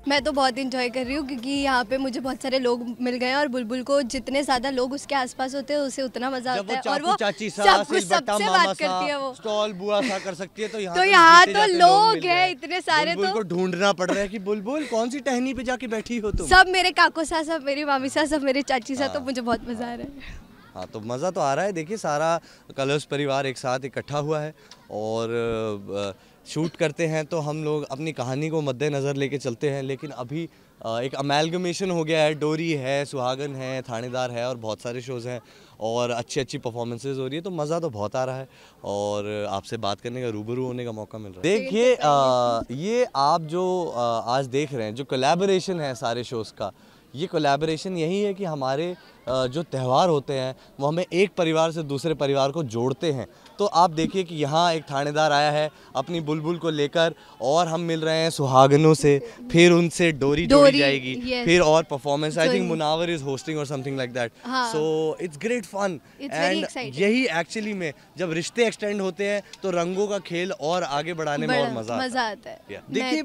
मैं तो बहुत इंजॉय कर रही हूँ क्योंकि यहाँ पे मुझे बहुत सारे लोग मिल गए हैं और बुलबुल को जितने ज़्यादा लोग उसके आसपास होते हैं उसे उतना मज़ा आता है और वो चाची सब कुछ सबसे बात करती है, वो स्टॉल बुआ सा कर सकती है। तो यहाँ तो लोग हैं इतने सारे, बुलबुल को ढूंढना पड़ रहा है कि बुलबुल कौन सी टहनी पे जाके बैठी हो तुम। सब मेरे काको सा, सब मेरी मामी सा, सब मेरे चाची सा, तो मुझे बहुत मज़ा आ रहा है। हाँ तो मज़ा तो आ रहा है। देखिए सारा कलर्स परिवार एक साथ इकट्ठा हुआ है और शूट करते हैं तो हम लोग अपनी कहानी को मद्देनज़र लेके चलते हैं। लेकिन अभी एक अमेलगमेशन हो गया है, डोरी है, सुहागन है, थानेदार है और बहुत सारे शोज़ हैं और अच्छी अच्छी परफॉर्मेंसेज हो रही है। तो मज़ा तो बहुत आ रहा है और आपसे बात करने का, रूबरू होने का मौका मिल रहा है। देखिए ये आप जो आज देख रहे हैं, जो कोलैबोरेशन है सारे शोज़ का, ये कोलैबोरेशन यही है कि हमारे जो त्यौहार होते हैं वो हमें एक परिवार से दूसरे परिवार को जोड़ते हैं। तो आप देखिए कि यहाँ एक थानेदार आया है अपनी बुलबुल को लेकर और हम मिल रहे हैं सुहागनों से, फिर उनसे डोरी जोड़ी जाएगी, फिर और performance. I think Munawar is hosting और something like that. So it's great fun and यही एक्चुअली में जब रिश्ते एक्सटेंड होते हैं तो रंगों का खेल और आगे बढ़ाने में और मजा आता है। देखिए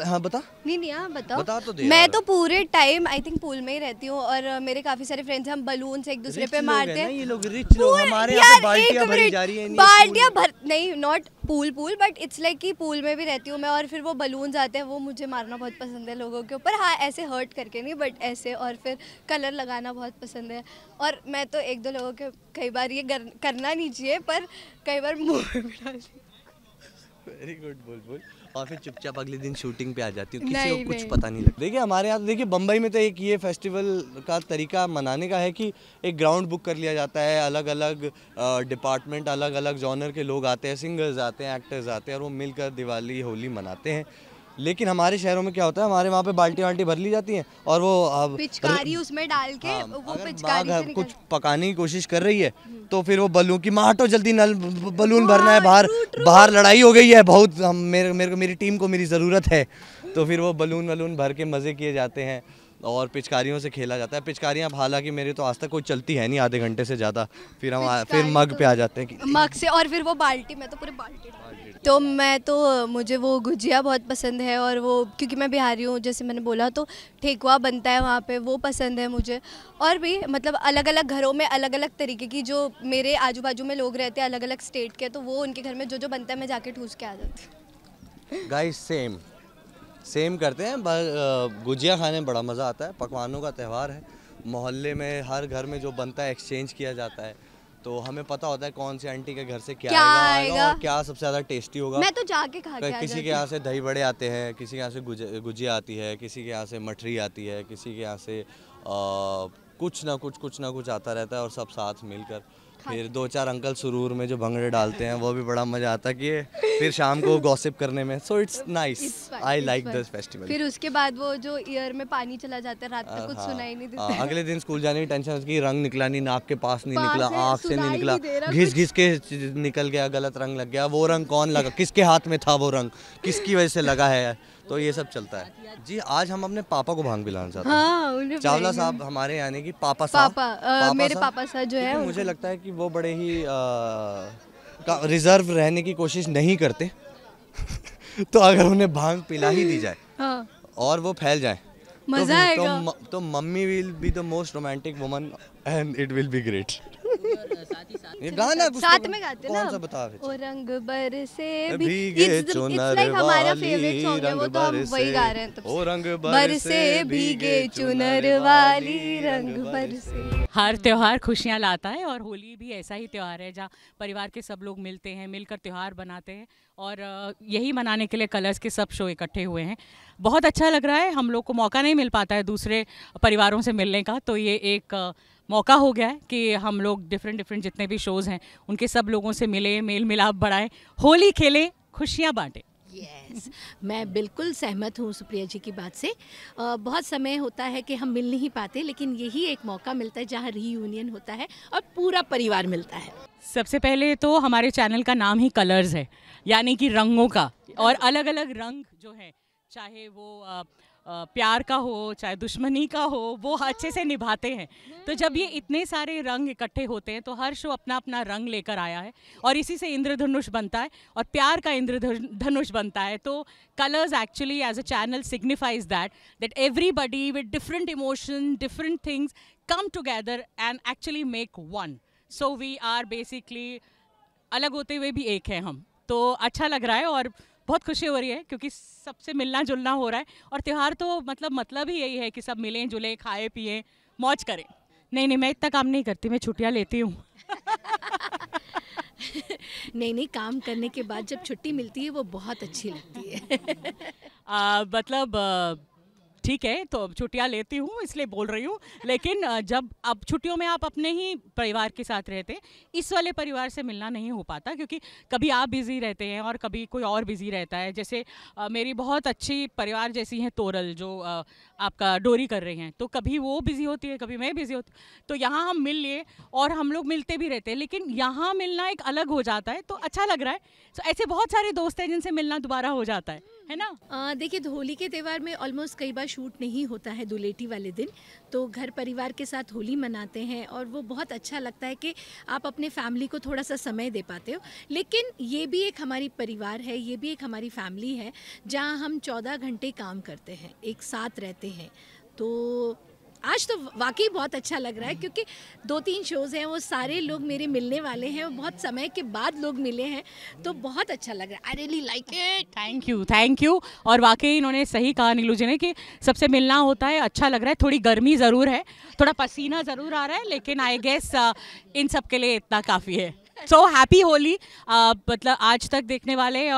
हाँ बता नहीं हाँ बता तो दे। मैं तो पूरे टाइम आई थिंक पूल में ही रहती हूँ और मेरे काफी सारे फ्रेंड्स, हम बलून से एक दूसरे पे मारते हैं। ये लोग रिच लोग, हमारे यहाँ पे बाल्टियां भरी जा रही है। बाल्टियां भर नहीं, not pool but it's like कि पूल में भी रहती हूँ मैं और फिर वो बलून्स आते हैं, वो मुझे मारना बहुत पसंद है लोगों के ऊपर। हाँ ऐसे हर्ट करके नहीं बट ऐसे, और फिर कलर लगाना बहुत पसंद है। और मैं तो एक दो लोगों के कई बार ये करना नहीं चाहिए पर कई बार मुँह में भी डाल। वेरी गुड बुलबुल। और फिर चुपचाप अगले दिन शूटिंग पे आ जाती हूँ, किसी को कुछ पता नहीं लगता। देखिए हमारे यहाँ तो देखिए बम्बई में तो एक ये फेस्टिवल का तरीका मनाने का है कि एक ग्राउंड बुक कर लिया जाता है, अलग अलग डिपार्टमेंट, अलग अलग जॉनर के लोग आते हैं, सिंगर्स आते हैं, एक्टर्स आते हैं और वो मिलकर दिवाली होली मनाते हैं। लेकिन हमारे शहरों में क्या होता है, हमारे वहाँ पे बाल्टी वाल्टी भर ली जाती हैं और वो पिचकारी उसमें डाल के वो पिचकारी से कुछ पकाने की कोशिश कर रही है तो फिर वो बलून की, माँ हटो जल्दी, नल बलून भरना है, बाहर लड़ाई हो गई है बहुत, मेरी टीम को मेरी ज़रूरत है। तो फिर वो बलून भर के मज़े किए जाते हैं और पिचकारियों से खेला जाता है। पिचकारियाँ हालांकि मेरे तो आज तक कोई चलती है नहीं आधे घंटे से ज़्यादा, फिर हम फिर मग पे आ जाते हैं मग से, और फिर वो बाल्टी, मैं तो पूरे बाल्टी तो मैं तो मुझे वो गुजिया बहुत पसंद है और वो क्योंकि मैं बिहारी हूँ जैसे मैंने बोला, तो ठेकुआ बनता है वहाँ पे, वो पसंद है मुझे। और भी मतलब अलग अलग घरों में अलग अलग तरीके की, जो मेरे आजू बाजू में लोग रहते हैं अलग अलग स्टेट के, तो वो उनके घर में जो जो बनता है मैं जाके ठूस के आ जाती हूँ। गाइस सेम करते हैं, गुजिया खाने में बड़ा मज़ा आता है। पकवानों का त्यौहार है, मोहल्ले में हर घर में जो बनता है एक्सचेंज किया जाता है, तो हमें पता होता है कौन सी आंटी के घर से क्या आएगा और क्या सबसे ज़्यादा टेस्टी होगा। मैं तो जाके खा के किसी के यहाँ से दही बड़े आते हैं, किसी के यहाँ से गुजिया आती है, किसी के यहाँ से मठरी आती है, किसी के यहाँ से कुछ ना कुछ आता रहता है और सब साथ मिलकर फिर दो चार अंकल सुरूर में जो भंगड़े डालते हैं वो भी बड़ा मजा आता है कि फिर शाम को गॉसिप करने में। So it's nice, I like this festival. फिर उसके बाद वो जो ईयर में पानी चला जाता है, रात तक कुछ सुनाई नहीं देता। अगले दिन स्कूल जाने की टेंशन उसकी, रंग निकला नहीं, नाक के पास नहीं निकला, आँख से नहीं निकला, घिस के निकल गया, गलत रंग लग गया, वो रंग कौन लगा, किसके हाथ में था वो रंग, किसकी वजह से लगा है, तो ये सब चलता है। जी आज हम अपने पापा को भांग पिलाना चाहते हैं। चावला साहब हमारे यानी कि पापा साहब, मेरे पापा साहब जो है, मुझे लगता है कि वो बड़े ही रिजर्व रहने की कोशिश नहीं करते तो अगर उन्हें भांग पिला ही दी जाए और वो फैल जाए मजा आएगा। तो mummy will be the most romantic woman and it will be great. ये गाना साथ में गाते हैं ना, कौन सा बता ओ रंग बरसे भीगे चुनर, हमारा फेवरेट सॉन्ग है वो, तो हम वही गा रहे हैं तब से। ओ रंग बरसे भीगे चुनर वाली, रंग बरसे। हर त्योहार खुशियाँ लाता है और होली भी ऐसा ही त्योहार है जहाँ परिवार के सब लोग मिलते हैं, मिलकर त्योहार बनाते हैं और यही मनाने के लिए कलर्स के सब शो इकट्ठे हुए हैं। बहुत अच्छा लग रहा है, हम लोग को मौका नहीं मिल पाता है दूसरे परिवारों से मिलने का, तो ये एक मौका हो गया है कि हम लोग डिफरेंट जितने भी शोज़ हैं उनके सब लोगों से मिले, मेल मिलाप बढ़ाएं, होली खेलें, खुशियाँ बांटें। यस मैं बिल्कुल सहमत हूँ सुप्रिया जी की बात से। बहुत समय होता है कि हम मिल नहीं पाते, लेकिन यही एक मौका मिलता है जहाँ रीयूनियन होता है और पूरा परिवार मिलता है। सबसे पहले तो हमारे चैनल का नाम ही कलर्स है, यानी कि रंगों का, और अलग अलग रंग जो है, चाहे वो प्यार का हो चाहे दुश्मनी का हो, वो अच्छे से निभाते हैं। तो जब ये इतने सारे रंग इकट्ठे होते हैं तो हर शो अपना अपना रंग लेकर आया है और इसी से इंद्रधनुष बनता है और प्यार का इंद्रधनुष बनता है। तो colours actually as a channel signifies that everybody with different emotion, different things come together and actually make one. So we are basically अलग होते हुए भी एक हैं हम। तो अच्छा लग रहा है और बहुत खुशी हो रही है क्योंकि सबसे मिलना जुलना हो रहा है और त्यौहार तो मतलब ही यही है कि सब मिलें जुलें, खाएं पिएं, मौज करें। नहीं मैं इतना काम नहीं करती, मैं छुट्टियाँ लेती हूँ। नहीं, काम करने के बाद जब छुट्टी मिलती है वो बहुत अच्छी लगती है। ठीक है, तो छुट्टियाँ लेती हूँ इसलिए बोल रही हूँ, लेकिन जब अब छुट्टियों में आप अपने ही परिवार के साथ रहते हैं, इस वाले परिवार से मिलना नहीं हो पाता क्योंकि कभी आप बिज़ी रहते हैं और कभी कोई और बिज़ी रहता है। जैसे मेरी बहुत अच्छी परिवार जैसी हैं तोरल, जो आपका डोरी कर रही हैं, तो कभी वो बिज़ी होती है, कभी मैं बिज़ी होती हूँ। तो यहाँ हम मिल लिए और हम लोग मिलते भी रहते हैं, लेकिन यहाँ मिलना एक अलग हो जाता है, तो अच्छा लग रहा है। तो ऐसे बहुत सारे दोस्त हैं जिनसे मिलना दोबारा हो जाता है ना। देखिए, होली के त्यौहार में ऑलमोस्ट कई बार शूट नहीं होता है दुलेटी वाले दिन, तो घर परिवार के साथ होली मनाते हैं और वो बहुत अच्छा लगता है कि आप अपने फैमिली को थोड़ा सा समय दे पाते हो। लेकिन ये भी एक हमारी परिवार है, ये भी एक हमारी फैमिली है जहाँ हम 14 घंटे काम करते हैं, एक साथ रहते हैं। तो आज तो वाकई बहुत अच्छा लग रहा है क्योंकि 2-3 शोज़ हैं, वो सारे लोग मेरे मिलने वाले हैं, वो बहुत समय के बाद लोग मिले हैं, तो बहुत अच्छा लग रहा है। I really like it. Thank you. और वाकई इन्होंने सही कहा नीलू जी ने कि सबसे मिलना होता है, अच्छा लग रहा है। थोड़ी गर्मी ज़रूर है, थोड़ा पसीना ज़रूर आ रहा है, लेकिन आई गेस इन सब के लिए इतना काफ़ी है। So happy Holi. मतलब आज तक देखने वाले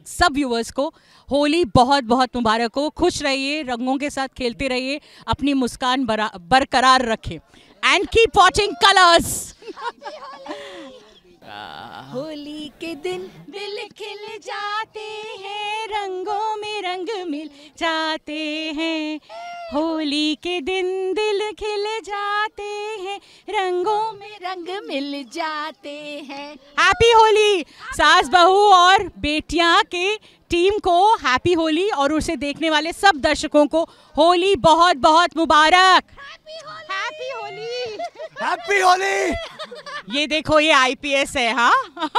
सब व्यूअर्स को होली बहुत बहुत मुबारक हो। खुश रहिए, रंगों के साथ खेलते रहिए, अपनी मुस्कान बरकरार रखें and keep watching colours. Holi के दिन दिल खिल जाते हैं, रंगों में रंग मिल जाते हैं। होली के दिन दिल खिल जाते हैं, रंगों में रंग मिल जाते हैं। हैप्पी होली सास बहू और बेटियां के टीम को हैप्पी होली, और उसे देखने वाले सब दर्शकों को होली बहुत बहुत मुबारक। हैप्पी होली। हैप्पी होली। ये देखो, ये आईपीएस है। हाँ।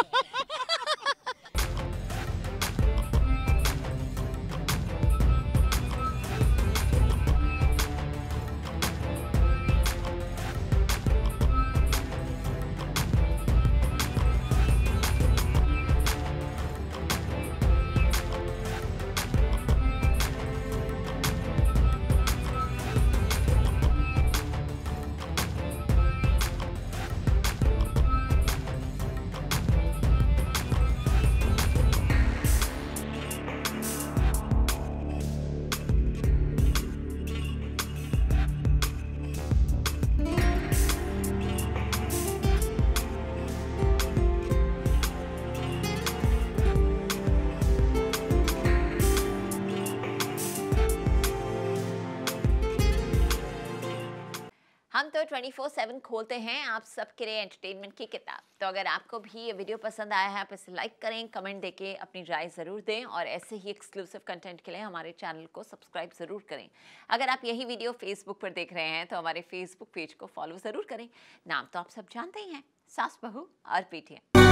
हम तो 24/7 खोलते हैं आप सबके लिए एंटरटेनमेंट की किताब। तो अगर आपको भी ये वीडियो पसंद आया है, आप इसे लाइक करें, कमेंट देके अपनी राय ज़रूर दें, और ऐसे ही एक्सक्लूसिव कंटेंट के लिए हमारे चैनल को सब्सक्राइब ज़रूर करें। अगर आप यही वीडियो फेसबुक पर देख रहे हैं तो हमारे फेसबुक पेज को फॉलो ज़रूर करें। नाम तो आप सब जानते ही हैं, सास बहू और पीटियां।